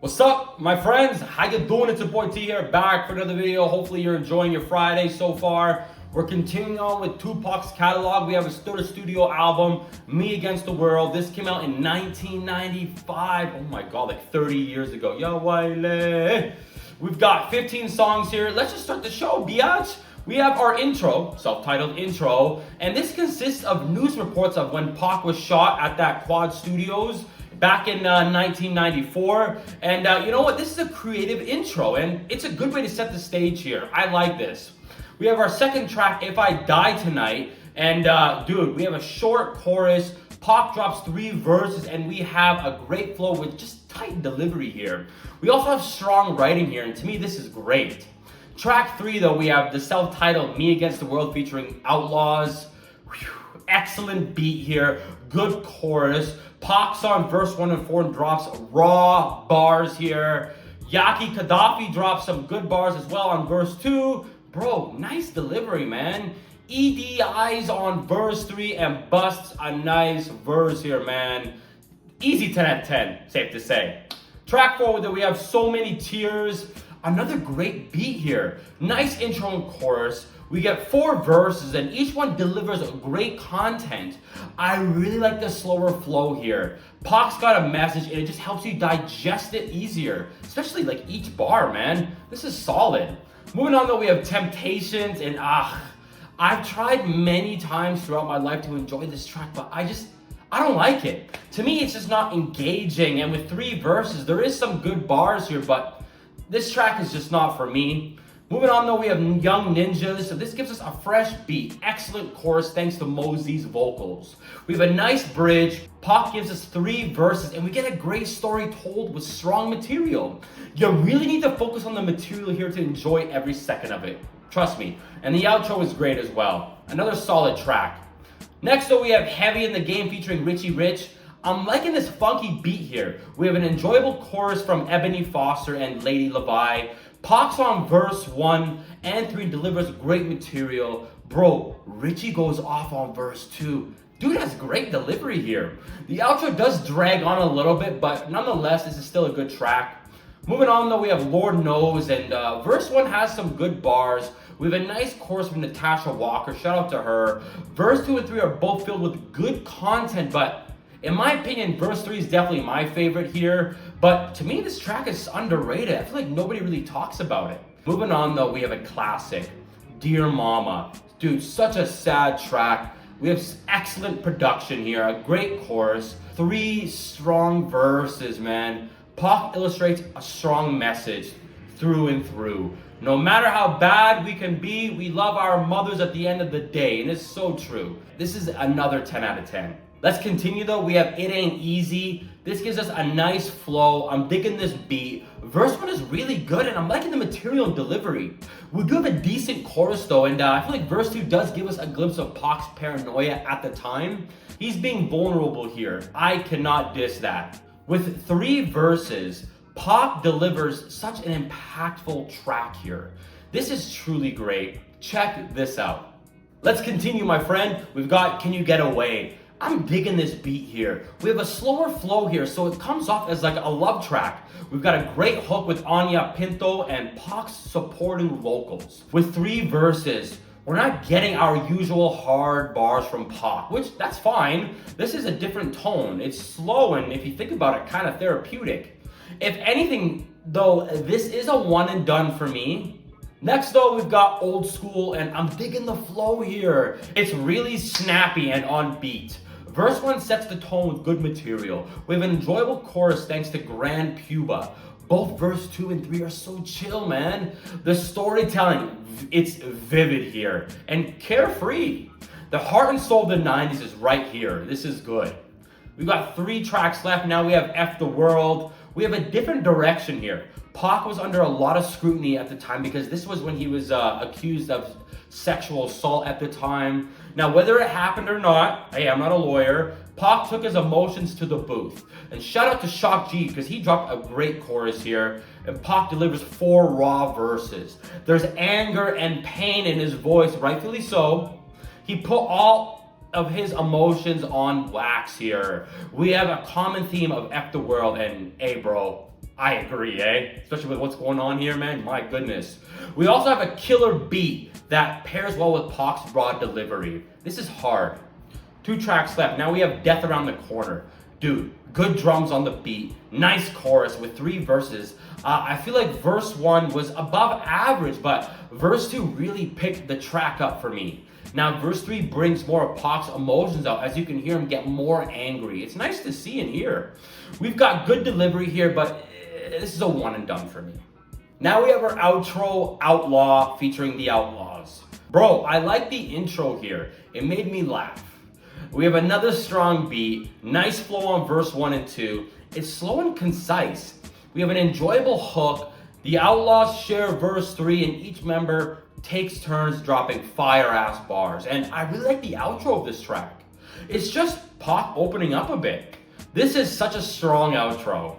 What's up, my friends? How you doing? It's your boy T here, back for another video. Hopefully you're enjoying your Friday so far. We're continuing on with Tupac's catalog. We have his third studio album, Me Against the World. This came out in 1995. Oh my God, like 30 years ago. Yo, Wiley. We've got 15 songs here. Let's just start the show, biatch. We have our intro, self-titled intro, and this consists of news reports of when Pac was shot at that Quad Studios back in 1994. And you know what? This is a creative intro, and it's a good way to set the stage here. I like this. We have our second track, If I Die Tonight, and dude, we have a short chorus. Pac drops 3 verses, and we have a great flow with just tight delivery here. We also have strong writing here, and to me, this is great. Track 3, though, we have the self-titled Me Against the World featuring Outlaws. Whew, excellent beat here, good chorus. Pac's on verse 1 and 4 and drops raw bars here. Yaki Gaddafi drops some good bars as well on verse 2. Bro, nice delivery, man. EDI's on verse 3 and busts a nice verse here, man. Easy 10 out of 10, safe to say. Track 4, that we have So Many Tears. Another great beat here. Nice intro and chorus. We get 4 verses and each one delivers great content. I really like the slower flow here. Pac's got a message and it just helps you digest it easier. Especially like each bar, man. This is solid. Moving on though, we have Temptations, and I've tried many times throughout my life to enjoy this track, but I don't like it. To me, it's just not engaging, and with 3 verses, there is some good bars here, but this track is just not for me. Moving on though, we have Young Ninjas. So this gives us a fresh beat. Excellent chorus thanks to Mosey's vocals. We have a nice bridge. Pac gives us 3 verses and we get a great story told with strong material. You really need to focus on the material here to enjoy every second of it. Trust me. And the outro is great as well. Another solid track. Next though, we have Heavy in the Game featuring Richie Rich. I'm liking this funky beat here. We have an enjoyable chorus from Ebony Foster and Lady Levi. Pac's on verse 1 and 3 delivers great material. Bro, Richie goes off on verse 2. Dude has great delivery here. The outro does drag on a little bit, but nonetheless, this is still a good track. Moving on though, we have Lord Knows, and verse 1 has some good bars. We have a nice chorus from Natasha Walker, shout out to her. Verse 2 and 3 are both filled with good content, but in my opinion, verse 3 is definitely my favorite here, but to me, this track is underrated. I feel like nobody really talks about it. Moving on though, we have a classic, Dear Mama. Dude, such a sad track. We have excellent production here, a great chorus, 3 strong verses, man. Pac illustrates a strong message through and through. No matter how bad we can be, we love our mothers at the end of the day, and it's so true. This is another 10 out of 10. Let's continue though. We have It Ain't Easy. This gives us a nice flow. I'm digging this beat. Verse 1 is really good and I'm liking the material and delivery. We do have a decent chorus though, and I feel like verse 2 does give us a glimpse of Pac's paranoia at the time. He's being vulnerable here. I cannot diss that. With 3 verses, Pac delivers such an impactful track here. This is truly great. Check this out. Let's continue, my friend. We've got Can You Get Away? I'm digging this beat here. We have a slower flow here, so it comes off as like a love track. We've got a great hook with Anya Pinto and Pac's supporting vocals. With 3 verses, we're not getting our usual hard bars from Pac, which that's fine. This is a different tone. It's slow and if you think about it, kind of therapeutic. If anything, though, this is a one and done for me. Next though, we've got Old School, and I'm digging the flow here. It's really snappy and on beat. Verse 1 sets the tone with good material. We have an enjoyable chorus thanks to Grand Puba. Both verse 2 and 3 are so chill, man. The storytelling, it's vivid here and carefree. The heart and soul of the 90s is right here. This is good. We've got 3 tracks left. Now we have F the World. We have a different direction here. Pac was under a lot of scrutiny at the time because this was when he was accused of sexual assault at the time. Now, whether it happened or not, hey, I'm not a lawyer, Pac took his emotions to the booth. And shout out to Shock G because he dropped a great chorus here. And Pac delivers 4 raw verses. There's anger and pain in his voice, rightfully so. He put all of his emotions on wax here. We have a common theme of F the World, and hey bro, I agree, eh? Especially with what's going on here, man. My goodness. We also have a killer beat that pairs well with Pac's raw delivery. This is hard. 2 tracks left. Now we have Death Around the Corner. Dude, good drums on the beat. Nice chorus with 3 verses. I feel like verse 1 was above average, but verse 2 really picked the track up for me. Now, verse 3 brings more of Pac's emotions out as you can hear him get more angry. It's nice to see and hear. We've got good delivery here, but this is a one and done for me. Now we have our outro, Outlaw, featuring the Outlaws. Bro, I like the intro here. It made me laugh. We have another strong beat, nice flow on verse 1 and 2. It's slow and concise. We have an enjoyable hook. The Outlaws share verse 3 and each member takes turns dropping fire-ass bars. And I really like the outro of this track. It's just Pac opening up a bit. This is such a strong outro.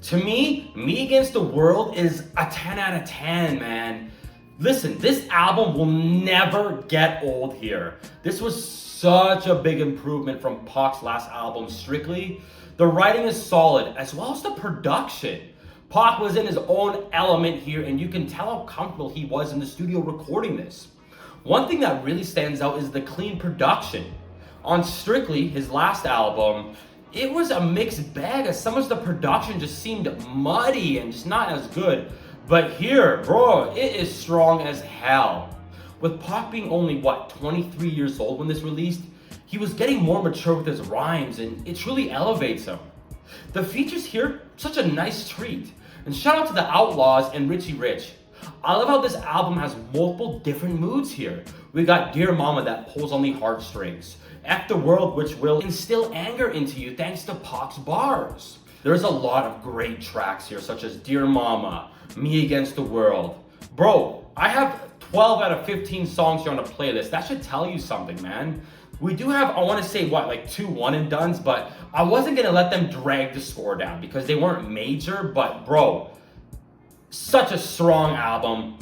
To me Against the World is a 10 out of 10, man. Listen, this album will never get old here. This was such a big improvement from Pac's last album, Strictly. The writing is solid, as well as the production. Pac was in his own element here, and you can tell how comfortable he was in the studio recording this. One thing that really stands out is the clean production. On Strictly, his last album, it was a mixed bag, as some of the production just seemed muddy and just not as good. But here, bro, it is strong as hell. With Pac being only, 23 years old when this released, he was getting more mature with his rhymes, and it truly elevates him. The features here, such a nice treat. And shout out to the Outlaws and Richie Rich. I love how this album has multiple different moods here. We got Dear Mama that pulls on the heartstrings. F the World, which will instill anger into you thanks to Pac's bars. There's a lot of great tracks here, such as Dear Mama, Me Against the World. Bro, I have 12 out of 15 songs here on the playlist. That should tell you something, man. We do have, I want to say, 2 one and dones, but I wasn't going to let them drag the score down because they weren't major, but bro, such a strong album.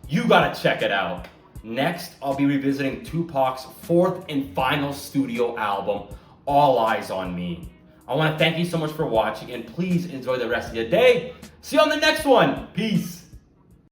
You got to check it out. Next, I'll be revisiting Tupac's 4th and final studio album, All Eyes on Me. I want to thank you so much for watching, and please enjoy the rest of your day. See you on the next one. Peace.